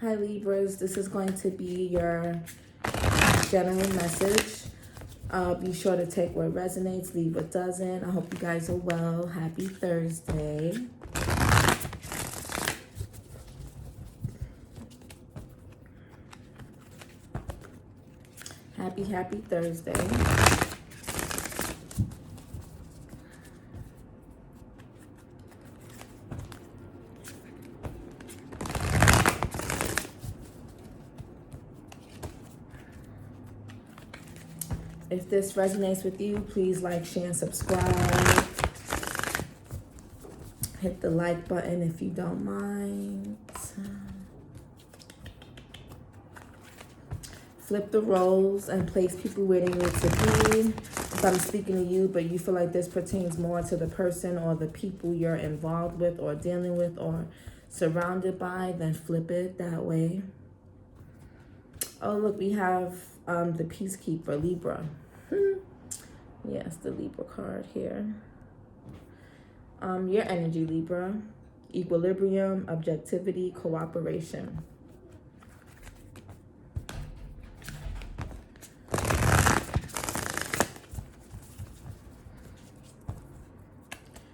Hi Libras, this is going to be your general message. Be sure to take what resonates, leave what doesn't. I hope you guys are well. Happy Thursday. Happy Thursday. If this resonates with you, please like, share, and subscribe. Hit the like button if you don't mind. Flip the roles and place people where they need to be. If I'm speaking to you, but you feel like this pertains more to the person or the people you're involved with or dealing with or surrounded by, then flip it that way. Oh, look, we have the Peacekeeper, Libra. Yes, the Libra card here. Your energy, Libra. Equilibrium, objectivity, cooperation.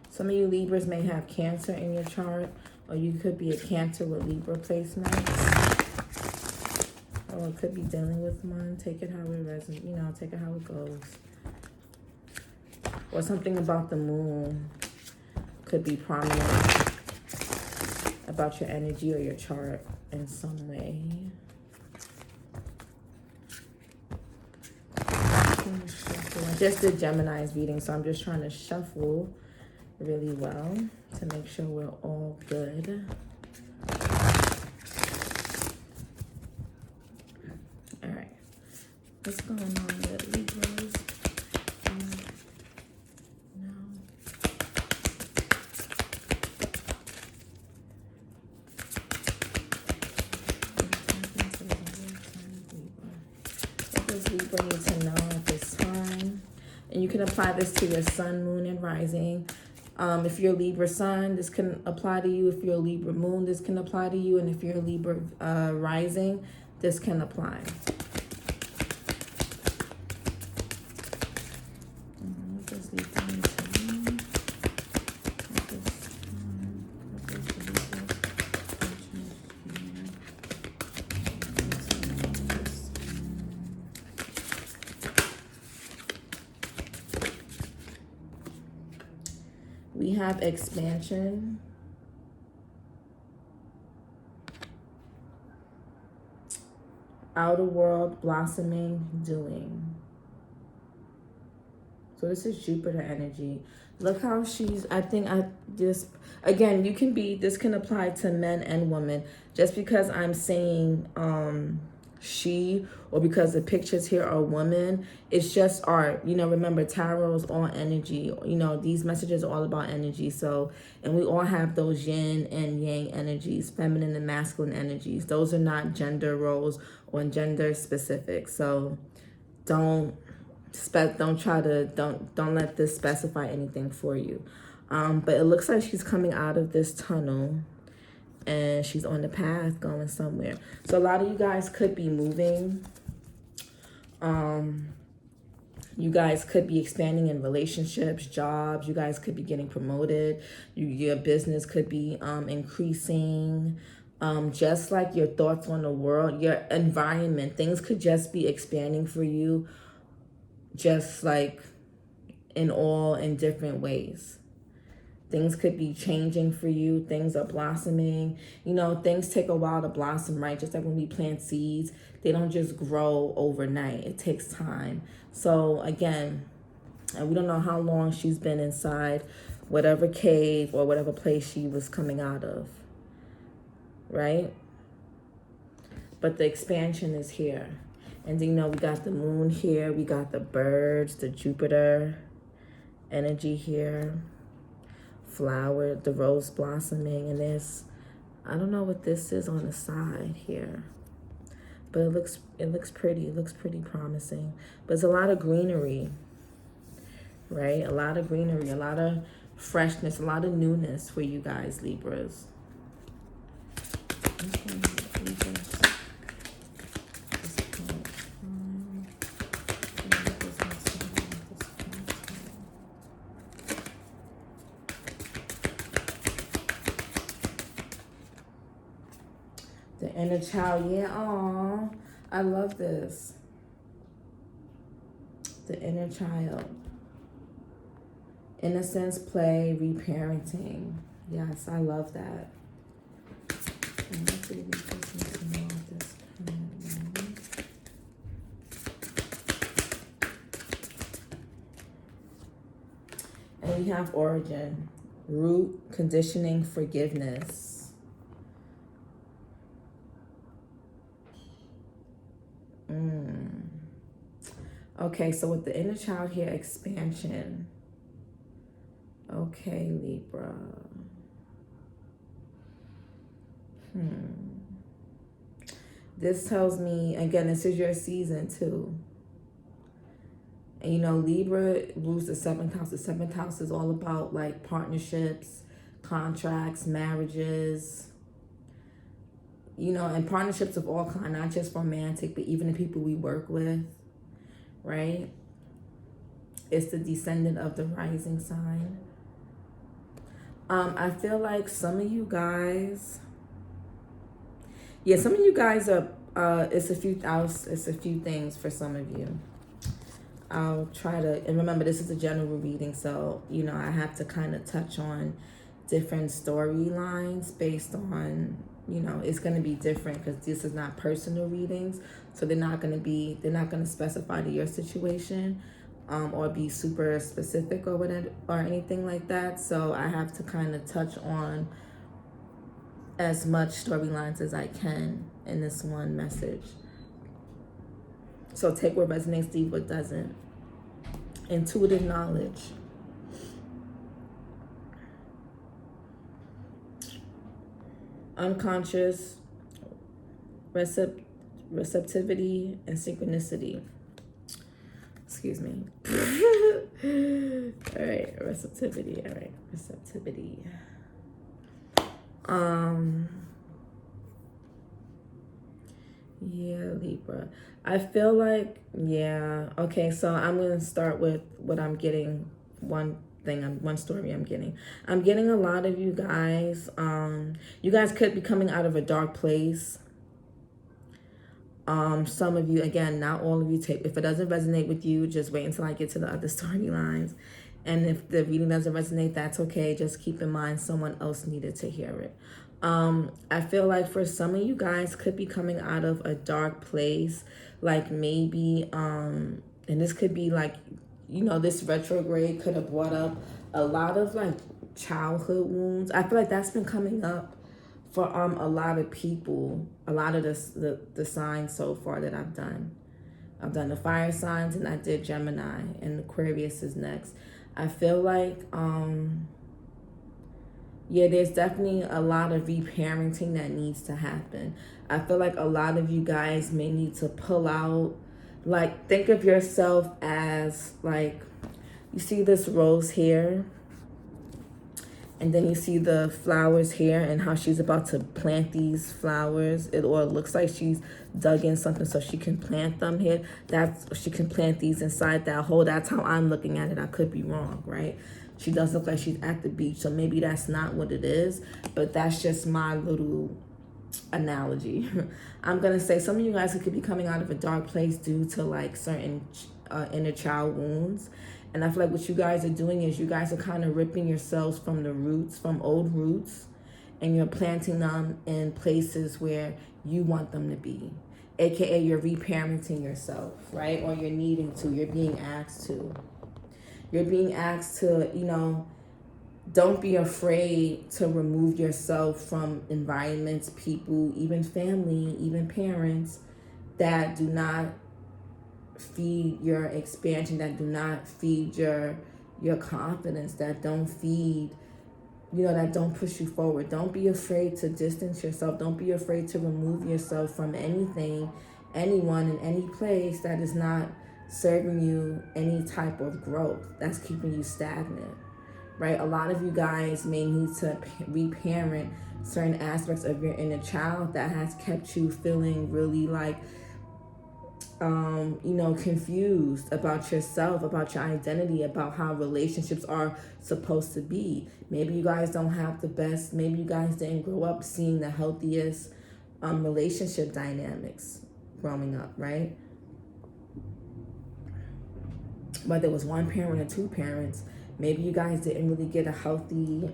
Some of you Libras may have Cancer in your chart, or you could be a Cancer with Libra placements. Or it could be dealing with one. Take it how it resonates, you know, take it how it goes. Or something about the moon could be prominent about your energy or your chart in some way. I just did Gemini's reading, so I'm just trying to shuffle really well to make sure we're all good. All right, what's going on with Libras? No. What does Libra need to know at this time? And you can apply this to your sun, moon, and rising. If you're Libra sun, this can apply to you. If you're Libra moon, this can apply to you. And if you're Libra rising, this can apply. What does Libra need to know? We have expansion. Outer world, blossoming, doing. So this is Jupiter energy. Look how she's, again, you can be, this can apply to men and women. Just because I'm saying she, or because the pictures here are women, it's just art. You know, remember, tarot is all energy. You know, these messages are all about energy. So, and we all have those yin and yang energies, feminine and masculine energies. Those are not gender roles or gender specific. So don't let this specify anything for you. But it looks like she's coming out of this tunnel and she's on the path going somewhere. So a lot of you guys could be moving. You guys could be expanding in relationships, jobs. You guys could be getting promoted. Your business could be increasing. Just like your thoughts on the world, your environment, things could just be expanding for you, just like in different ways. Things could be changing for you. Things are blossoming. You know, things take a while to blossom, right? Just like when we plant seeds, they don't just grow overnight. It takes time. So again, and we don't know how long she's been inside whatever cave or whatever place she was coming out of, right? But the expansion is here. And you know, we got the moon here. We got the birds, the Jupiter energy here. Flower, the rose blossoming, and there's, I don't know what this is on the side here, but it looks pretty. It looks pretty promising. But it's a lot of greenery, right? A lot of greenery, a lot of freshness, a lot of newness for you guys, Libras. Okay, Libra. The inner child, yeah, aw, I love this. The inner child. Innocence, play, reparenting. Yes, I love that. And let's see if we can see some more of this currently. And we have origin, root, conditioning, forgiveness. Okay, so with the inner child here, expansion. Okay, Libra. This tells me, again, this is your season too. And you know, Libra rules the seventh house. The seventh house is all about like partnerships, contracts, marriages, you know, and partnerships of all kind, not just romantic, but even the people we work with, right? It's the descendant of the rising sign. I feel like some of you guys, some of you guys are, it's a few things for some of you. I'll try to, and remember, this is a general reading, so, you know, I have to kind of touch on different storylines based on, you know, it's going to be different because this is not personal readings, so they're not going to specify to your situation, or be super specific or whatever, or anything like that, so I have to kind of touch on as much storylines as I can in this one message. So take what resonates, leave what doesn't. Intuitive knowledge. Unconscious, receptivity, and synchronicity. Excuse me. All right, receptivity. All right, receptivity. Yeah, Libra. I feel like, okay, so I'm going to start with what I'm getting. One story I'm getting. I'm getting a lot of you guys. You guys could be coming out of a dark place. Some of you, again, not all of you, if it doesn't resonate with you, just wait until I get to the other storylines. And if the reading doesn't resonate, that's okay. Just keep in mind someone else needed to hear it. I feel like for some of you guys could be coming out of a dark place, like maybe, and this could be like, you know, this retrograde could have brought up a lot of like childhood wounds. I feel like that's been coming up for a lot of people, a lot of the signs so far that I've done. I've done the fire signs and I did Gemini, and Aquarius is next. I feel like there's definitely a lot of reparenting that needs to happen. I feel like a lot of you guys may need to pull out, like, think of yourself as, like, you see this rose here, and then you see the flowers here and how she's about to plant these flowers. It looks like she's dug in something so she can plant them here. She can plant these inside that hole. That's how I'm looking at it. I could be wrong, right? She does look like she's at the beach, so maybe that's not what it is, but that's just my little analogy. I'm going to say some of you guys could be coming out of a dark place due to like certain inner child wounds. And I feel like what you guys are doing is you guys are kind of ripping yourselves from the roots, from old roots, and you're planting them in places where you want them to be. AKA you're reparenting yourself, right? Or you're needing to, you're being asked to. You're being asked to, you know, don't be afraid to remove yourself from environments, people, even family, even parents that do not feed your expansion, that do not feed your confidence, that don't feed, you know, that don't push you forward. Don't be afraid to distance yourself. Don't be afraid to remove yourself from anything, anyone, in any place that is not serving you any type of growth, that's keeping you stagnant, right? A lot of you guys may need to reparent certain aspects of your inner child that has kept you feeling really like, you know, confused about yourself, about your identity, about how relationships are supposed to be. Maybe you guys don't have the best, maybe you guys didn't grow up seeing the healthiest relationship dynamics growing up, right? Whether it was one parent or two parents, maybe you guys didn't really get a healthy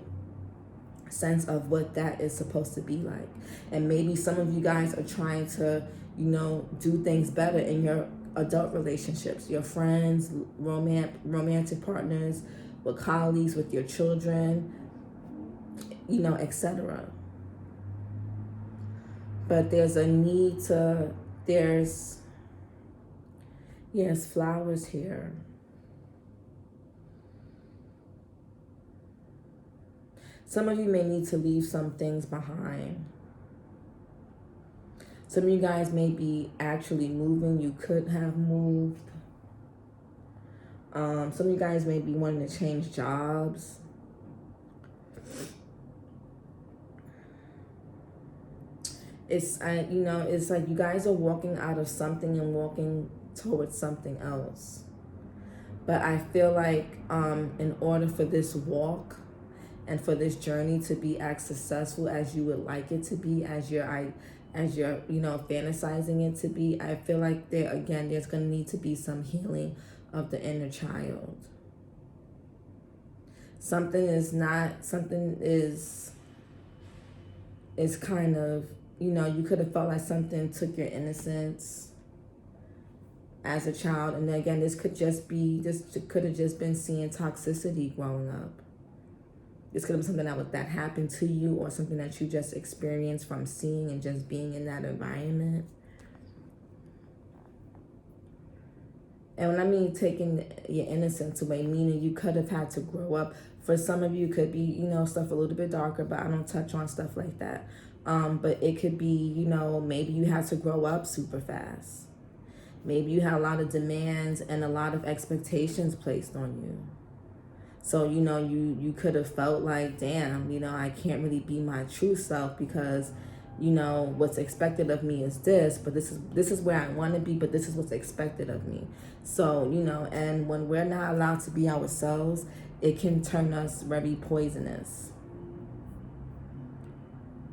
sense of what that is supposed to be like. And maybe some of you guys are trying to, do things better in your adult relationships, your friends, romantic partners, with colleagues, with your children, etc. But there's a need to, yes, flowers here. Some of you may need to leave some things behind. Some of you guys may be actually moving. You could have moved. Some of you guys may be wanting to change jobs. It's like you guys are walking out of something and walking towards something else. But I feel like in order for this walk and for this journey to be as successful as you would like it to be, as you're fantasizing it to be, I feel like there's going to need to be some healing of the inner child. Something is kind of, you could have felt like something took your innocence as a child. And again, this could have just been seeing toxicity growing up. This could have been something that happened to you, or something that you just experienced from seeing and just being in that environment. And when I mean taking your innocence away, meaning you could have had to grow up. For some of you, could be, stuff a little bit darker, but I don't touch on stuff like that. But it could be, maybe you had to grow up super fast. Maybe you had a lot of demands and a lot of expectations placed on you. So, you could have felt like, damn, I can't really be my true self because, what's expected of me is this, but this is where I want to be, but this is what's expected of me. So, and when we're not allowed to be ourselves, it can turn us very poisonous.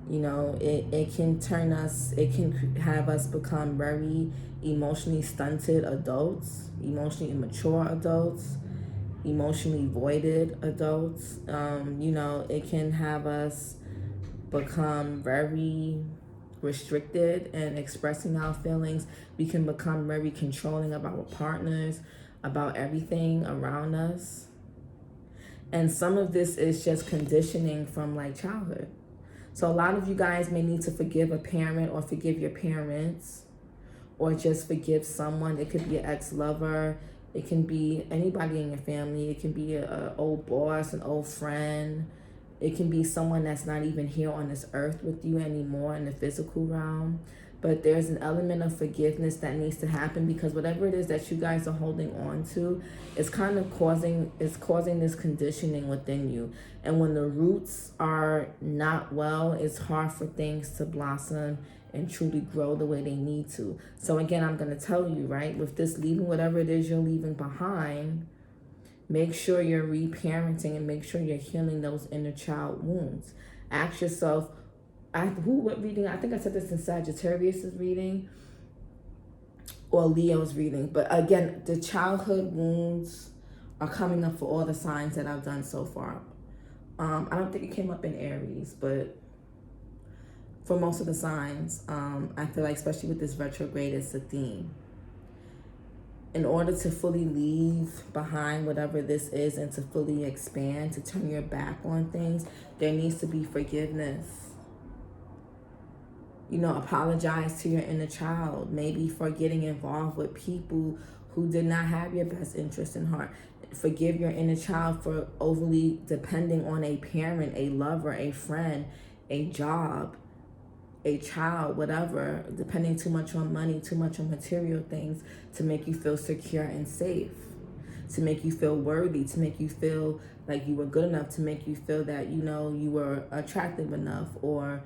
It can have us become very emotionally stunted adults, emotionally immature adults, emotionally voided adults. It can have us become very restricted in expressing our feelings. We can become very controlling of our partners, about everything around us. And some of this is just conditioning from childhood. So a lot of you guys may need to forgive a parent or forgive your parents, or just forgive someone. It could be an ex-lover. It can be anybody in your family. It can be an old boss, an old friend. It can be someone that's not even here on this earth with you anymore in the physical realm. But there's an element of forgiveness that needs to happen, because whatever it is that you guys are holding on to is kind of causing this conditioning within you. And when the roots are not well, it's hard for things to blossom and truly grow the way they need to. So again, I'm going to tell you, right, with this leaving whatever it is you're leaving behind, make sure you're reparenting and make sure you're healing those inner child wounds. Ask yourself, what reading? I think I said this in Sagittarius's reading or Leo's reading. But again, the childhood wounds are coming up for all the signs that I've done so far. I don't think it came up in Aries, but for most of the signs, I feel like, especially with this retrograde, it's a theme. In order to fully leave behind whatever this is and to fully expand, to turn your back on things, there needs to be forgiveness. Apologize to your inner child, maybe for getting involved with people who did not have your best interest in heart. Forgive your inner child for overly depending on a parent, a lover, a friend, a job, a child, whatever, depending too much on money, too much on material things to make you feel secure and safe, to make you feel worthy, to make you feel like you were good enough, to make you feel that, you were attractive enough, or,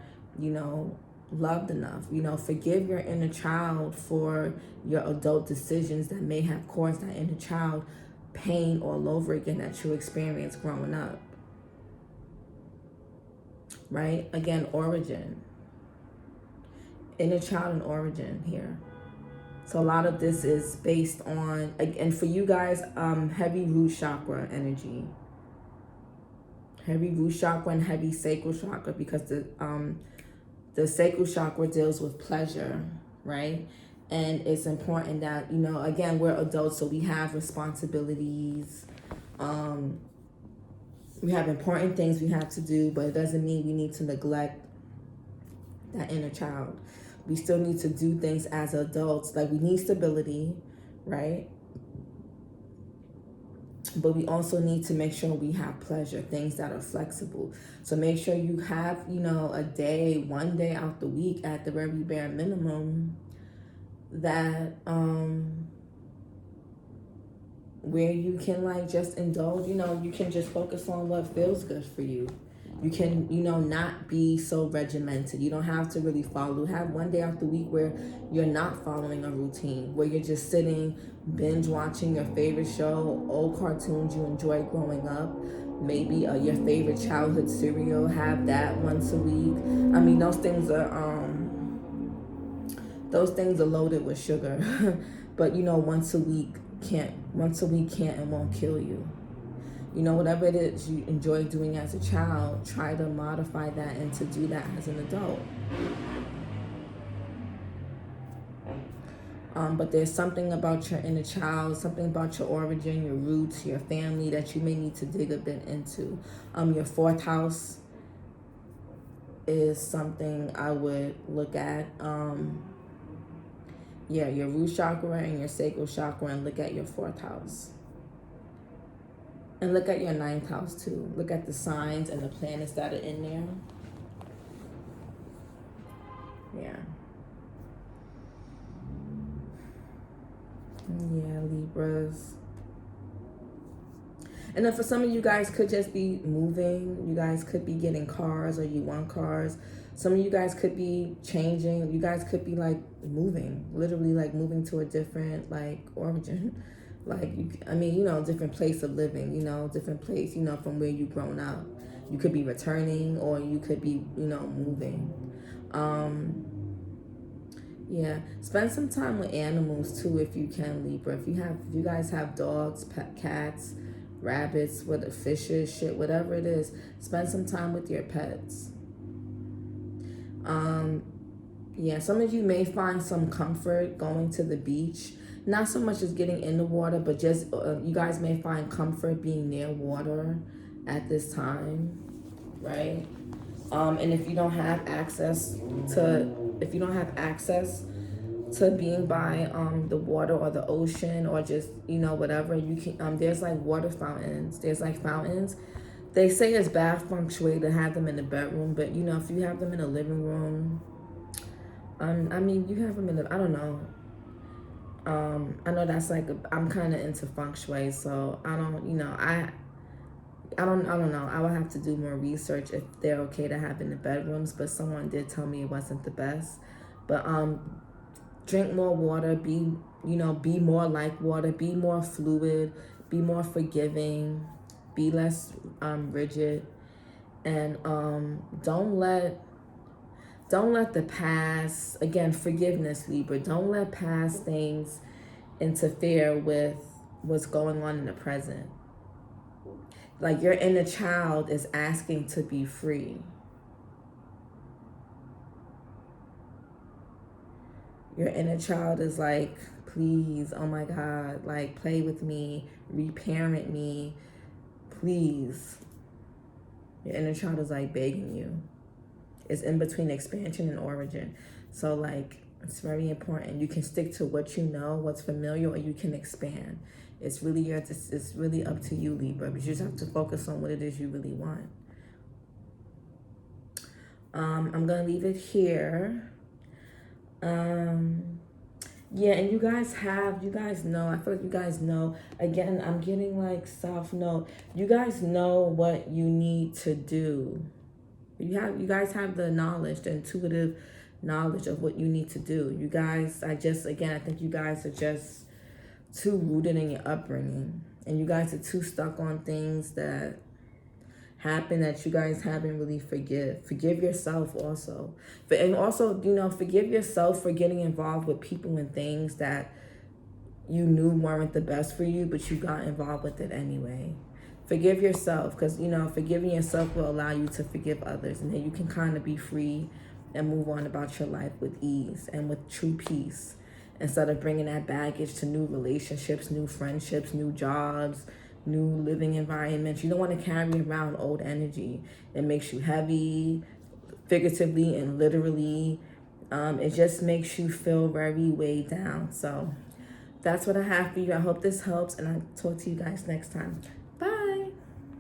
loved enough. Forgive your inner child for your adult decisions that may have caused that inner child pain all over again that you experienced growing up. Right? Again, origin. Inner child and origin here. So a lot of this is based on, and for you guys, heavy root chakra energy. Heavy root chakra and heavy sacral chakra, because the sacral chakra deals with pleasure, right? And it's important that, you know, again, we're adults, so we have responsibilities. We have important things we have to do, but it doesn't mean we need to neglect that inner child. We still need to do things as adults. Like, we need stability, right? But we also need to make sure we have pleasure, things that are flexible. So make sure you have, you know, a day, one day out the week at the very bare minimum, that where you can like just indulge, you know, you can just focus on what feels good for you. You can, you know, not be so regimented. You don't have to really follow. Have one day out the week where you're not following a routine, where you're just sitting, binge watching your favorite show, old cartoons you enjoyed growing up, maybe your favorite childhood cereal. Have that once a week. I mean, those things are loaded with sugar, but you know, once a week can't and won't kill you. You know, whatever it is you enjoy doing as a child, try to modify that and to do that as an adult. But there's something about your inner child, something about your origin, your roots, your family that you may need to dig a bit into. Your fourth house is something I would look at. Yeah, your root chakra and your sacral chakra, and look at your fourth house. And look at your ninth house too. Look at the signs and the planets that are in there. Yeah. Yeah, Libras. And then for some of you guys could just be moving. You guys could be getting cars, or you want cars. Some of you guys could be changing. You guys could be like moving, literally like moving to a different like origin. Like, you know, different place of living, you know, different place, you know, from where you've grown up. You could be returning, or you could be, you know, moving. Yeah, spend some time with animals too if you can, Libra. If you guys have dogs, cats, rabbits, fishes, shit, whatever it is, spend some time with your pets. Yeah, some of you may find some comfort going to the beach. Not so much as getting in the water, but just you guys may find comfort being near water at this time, right? And if you don't have access to being by the water or the ocean, or just, you know, whatever, you can there's like water fountains. There's like fountains. They say it's bad feng shui to have them in the bedroom, but you know, if you have them in the living room, I mean, you have them in the, I don't know. I know that's like I'm kind of into feng shui, so I don't, you know, I don't know. I would have to do more research if they're okay to have in the bedrooms, but someone did tell me it wasn't the best. But drink more water, be more like water, be more fluid, be more forgiving, be less rigid, and don't let the past, again, forgiveness, Libra, don't let past things interfere with what's going on in the present. Like, your inner child is asking to be free. Your inner child is like, please, oh my God, like, play with me, reparent me, please. Your inner child is like begging you. It's in between expansion and origin. So like, it's very important. You can stick to what you know, what's familiar, or you can expand. It's really up to you, Libra. But you just have to focus on what it is you really want. I'm gonna leave it here. Yeah, and you guys know, I feel like you guys know, again, I'm getting like South Node. You guys know what you need to do. You guys have the knowledge, the intuitive knowledge of what you need to do. You guys, I think you guys are just too rooted in your upbringing. And you guys are too stuck on things that happened that you guys haven't really forgive yourself also. And also, you know, forgive yourself for getting involved with people and things that you knew weren't the best for you, but you got involved with it anyway. Forgive yourself, because, you know, forgiving yourself will allow you to forgive others, and then you can kind of be free and move on about your life with ease and with true peace, instead of bringing that baggage to new relationships, new friendships, new jobs, new living environments. You don't want to carry around old energy. It makes you heavy, figuratively and literally. It just makes you feel very weighed down. So that's what I have for you. I hope this helps, and I'll talk to you guys next time.